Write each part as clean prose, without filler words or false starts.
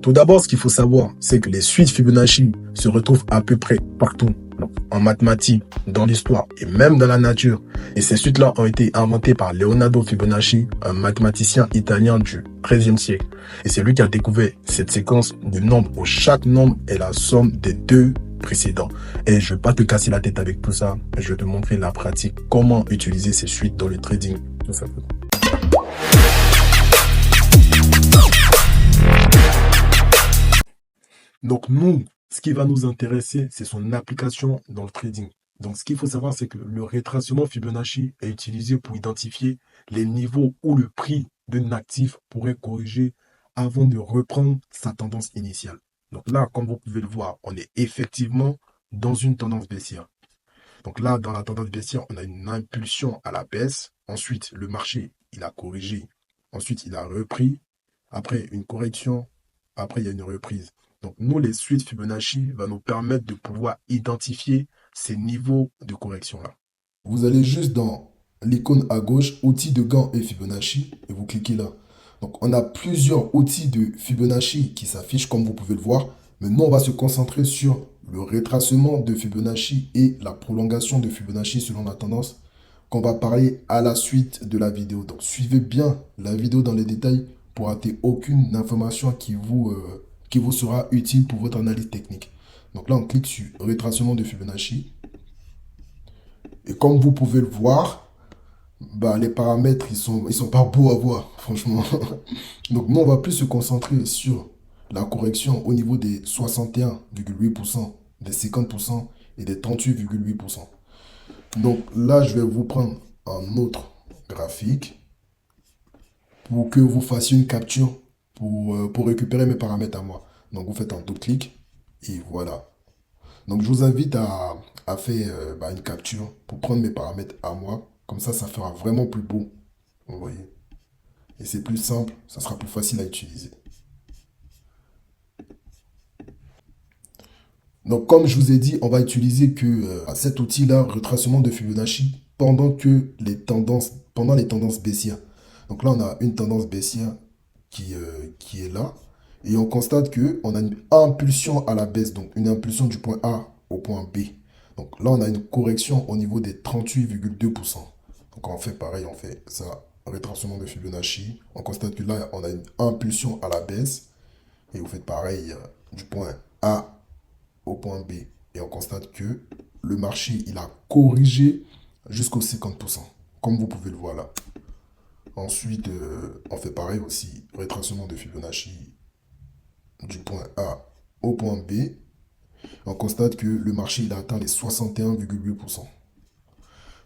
Tout d'abord, ce qu'il faut savoir, c'est que les suites Fibonacci se retrouvent à peu près partout, donc en mathématiques, dans l'histoire et même dans la nature. Et ces suites-là ont été inventées par Leonardo Fibonacci, un mathématicien italien du XIIIe siècle. Et c'est lui qui a découvert cette séquence de nombres où chaque nombre est la somme des deux précédents. Et je ne vais pas te casser la tête avec tout ça. Je vais te montrer la pratique, comment utiliser ces suites dans le trading, tout simplement. Donc nous, ce qui va nous intéresser, c'est son application dans le trading. Donc ce qu'il faut savoir, c'est que le retracement Fibonacci est utilisé pour identifier les niveaux où le prix d'un actif pourrait corriger avant de reprendre sa tendance initiale. Donc là, comme vous pouvez le voir, on est effectivement dans une tendance baissière. Donc là, dans la tendance baissière, on a une impulsion à la baisse. Ensuite, le marché, il a corrigé. Ensuite, il a repris. Après, une correction. Après, il y a une reprise. Donc, nous, les suites Fibonacci va nous permettre de pouvoir identifier ces niveaux de correction-là. Vous allez juste dans l'icône à gauche, outils de gants et Fibonacci, et vous cliquez là. Donc, on a plusieurs outils de Fibonacci qui s'affichent, comme vous pouvez le voir. Mais nous, on va se concentrer sur le retracement de Fibonacci et la prolongation de Fibonacci selon la tendance qu'on va parler à la suite de la vidéo. Donc, suivez bien la vidéo dans les détails pour rater aucune information qui vous sera utile pour votre analyse technique. Donc là, on clique sur retracement de Fibonacci. Et comme vous pouvez le voir, bah, les paramètres, ils sont pas beaux à voir, franchement. Donc nous, on va plus se concentrer sur la correction au niveau des 61,8%, des 50% et des 38,8%. Donc là, je vais vous prendre un autre graphique pour que vous fassiez une capture pour récupérer mes paramètres à moi. Donc vous faites un double-clic et voilà. Donc je vous invite à faire bah, une capture pour prendre mes paramètres à moi. Comme ça fera vraiment plus beau. Vous voyez. Et c'est plus simple, ça sera plus facile à utiliser. Donc comme je vous ai dit, on va utiliser que cet outil-là, retracement de Fibonacci, pendant les tendances baissières. Donc là, on a une tendance baissière qui est là. Et on constate qu'on a une impulsion à la baisse, donc une impulsion du point A au point B. Donc là, on a une correction au niveau des 38,2%. Donc on fait pareil, on fait ça, retracement de Fibonacci. On constate que là, on a une impulsion à la baisse. Et vous faites pareil du point A au point B. Et on constate que le marché, il a corrigé jusqu'au 50%, comme vous pouvez le voir là. Ensuite, on fait pareil aussi, retracement de Fibonacci du point A au point B. On constate que le marché, il a atteint les 61,8%.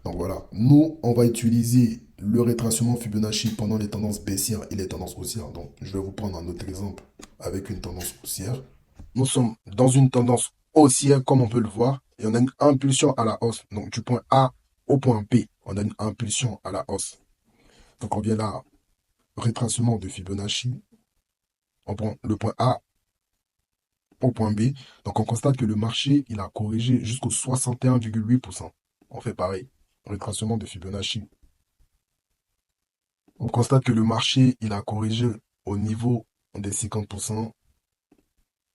Donc voilà, nous, on va utiliser le retracement Fibonacci pendant les tendances baissières et les tendances haussières. Donc, je vais vous prendre un autre exemple avec une tendance haussière. Nous sommes dans une tendance haussière, comme on peut le voir, et on a une impulsion à la hausse. Donc, du point A au point B, on a une impulsion à la hausse. Donc, on vient là, retracement de Fibonacci. On prend le point A au point B. Donc, on constate que le marché, il a corrigé jusqu'au 61,8%. On fait pareil. Retracement de Fibonacci. On constate que le marché, il a corrigé au niveau des 50%.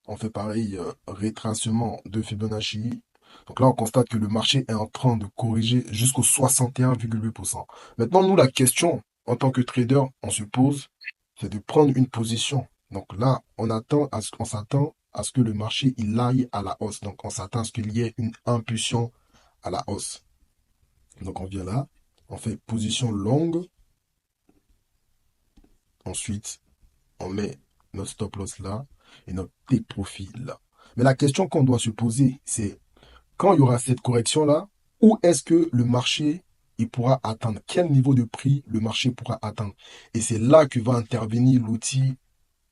On fait pareil, retracement de Fibonacci. Donc là, on constate que le marché est en train de corriger jusqu'au 61,8%. Maintenant, nous, la question, en tant que trader, on se pose, c'est de prendre une position. Donc là, on s'attend à ce que le marché, il aille à la hausse. Donc, on s'attend à ce qu'il y ait une impulsion à la hausse. Donc, on vient là, on fait position longue. Ensuite, on met notre stop loss là et notre take profit là. Mais la question qu'on doit se poser, c'est quand il y aura cette correction-là, où est-ce que le marché il pourra atteindre? Quel niveau de prix le marché pourra atteindre? Et c'est là que va intervenir l'outil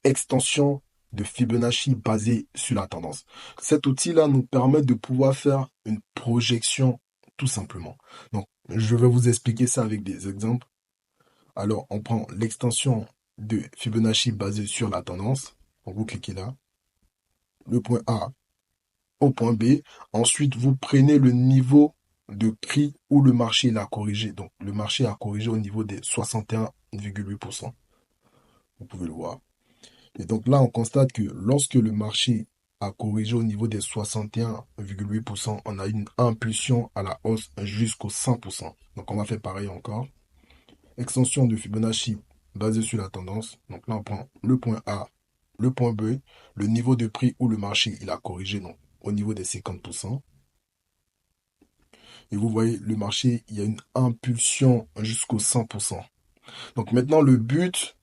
extension de Fibonacci basé sur la tendance. Cet outil-là nous permet de pouvoir faire une projection tout simplement. Donc, je vais vous expliquer ça avec des exemples. Alors, on prend l'extension de Fibonacci basée sur la tendance. Donc, vous cliquez là. Le point A au point B. Ensuite, vous prenez le niveau de prix où le marché l'a corrigé. Donc, le marché a corrigé au niveau des 61,8%. Vous pouvez le voir. Et donc là, on constate que lorsque le marché a corrigé au niveau des 61,8%, on a une impulsion à la hausse jusqu'au 100%. Donc on va faire pareil encore. Extension de Fibonacci basée sur la tendance. Donc là, on prend le point A, le point B, le niveau de prix où le marché il a corrigé donc, au niveau des 50%. Et vous voyez, le marché, il y a une impulsion jusqu'au 100%. Donc maintenant, le but,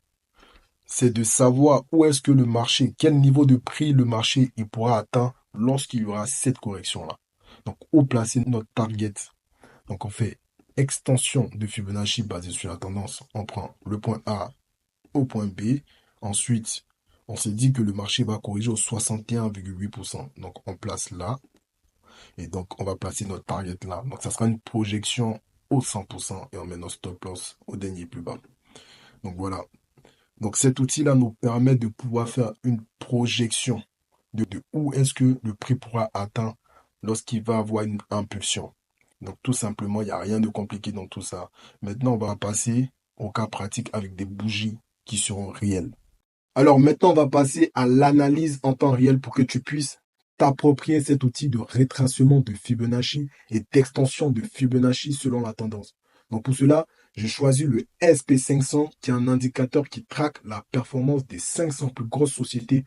c'est de savoir où est-ce que le marché, quel niveau de prix le marché il pourra atteindre lorsqu'il y aura cette correction-là. Donc, où placer notre target. Donc, on fait extension de Fibonacci basée sur la tendance. On prend le point A au point B. Ensuite, on s'est dit que le marché va corriger au 61,8%. Donc, on place là. Et donc, on va placer notre target là. Donc, ça sera une projection au 100% et on met notre stop loss au dernier plus bas. Donc, voilà. Donc cet outil-là nous permet de pouvoir faire une projection de où est-ce que le prix pourra atteindre lorsqu'il va avoir une impulsion. Donc tout simplement, il n'y a rien de compliqué dans tout ça. Maintenant, on va passer au cas pratique avec des bougies qui seront réelles. Alors maintenant, on va passer à l'analyse en temps réel pour que tu puisses t'approprier cet outil de retracement de Fibonacci et d'extension de Fibonacci selon la tendance. Donc pour cela, j'ai choisi le SP500 qui est un indicateur qui traque la performance des 500 plus grosses sociétés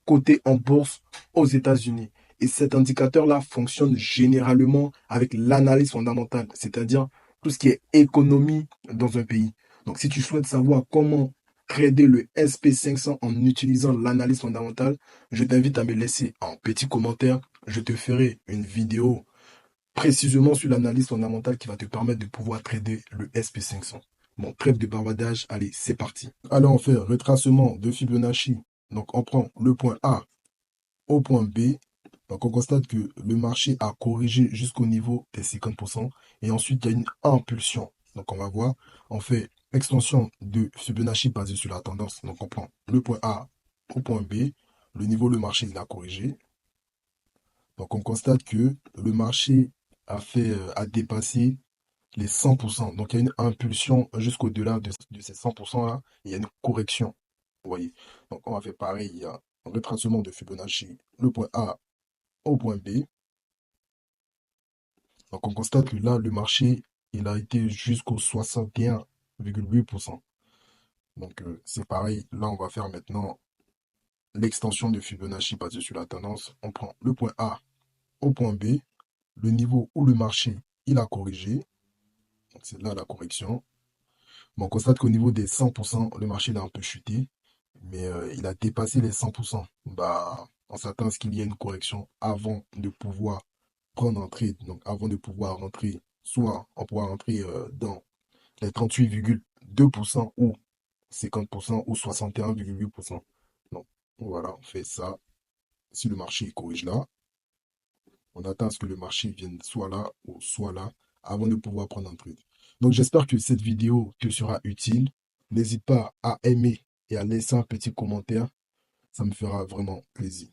cotées en bourse aux États-Unis. Et cet indicateur-là fonctionne généralement avec l'analyse fondamentale, c'est-à-dire tout ce qui est économie dans un pays. Donc si tu souhaites savoir comment trader le SP500 en utilisant l'analyse fondamentale, je t'invite à me laisser un petit commentaire. Je te ferai une vidéo précisément sur l'analyse fondamentale qui va te permettre de pouvoir trader le SP500. Bon, trêve de bavardage, allez, c'est parti. Alors, on fait retracement de Fibonacci. Donc, on prend le point A au point B. Donc, on constate que le marché a corrigé jusqu'au niveau des 50%. Et ensuite, il y a une impulsion. Donc, on va voir. On fait extension de Fibonacci basée sur la tendance. Donc, on prend le point A au point B. Le niveau, le marché, il a corrigé. Donc, on constate que le marché a dépassé les 100%. Donc, il y a une impulsion jusqu'au-delà de ces 100%-là. Il y a une correction. Vous voyez. Donc, on va faire pareil. Il y a un retracement de Fibonacci. Le point A au point B. Donc, on constate que là, le marché, il a été jusqu'au 61,8%. Donc, c'est pareil. Là, on va faire maintenant l'extension de Fibonacci basée sur la tendance. On prend le point A au point B, le niveau où le marché, il a corrigé. Donc, c'est là la correction. Bon, on constate qu'au niveau des 100%, le marché il a un peu chuté, mais il a dépassé les 100%. Bah, on s'attend à ce qu'il y ait une correction avant de pouvoir prendre un trade. Donc, avant de pouvoir rentrer, soit on pourra rentrer dans les 38,2% ou 50% ou 61,8%. Donc, voilà, on fait ça. Si le marché corrige là, on attend à ce que le marché vienne soit là ou soit là avant de pouvoir prendre un trade. Donc j'espère que cette vidéo te sera utile. N'hésite pas à aimer et à laisser un petit commentaire. Ça me fera vraiment plaisir.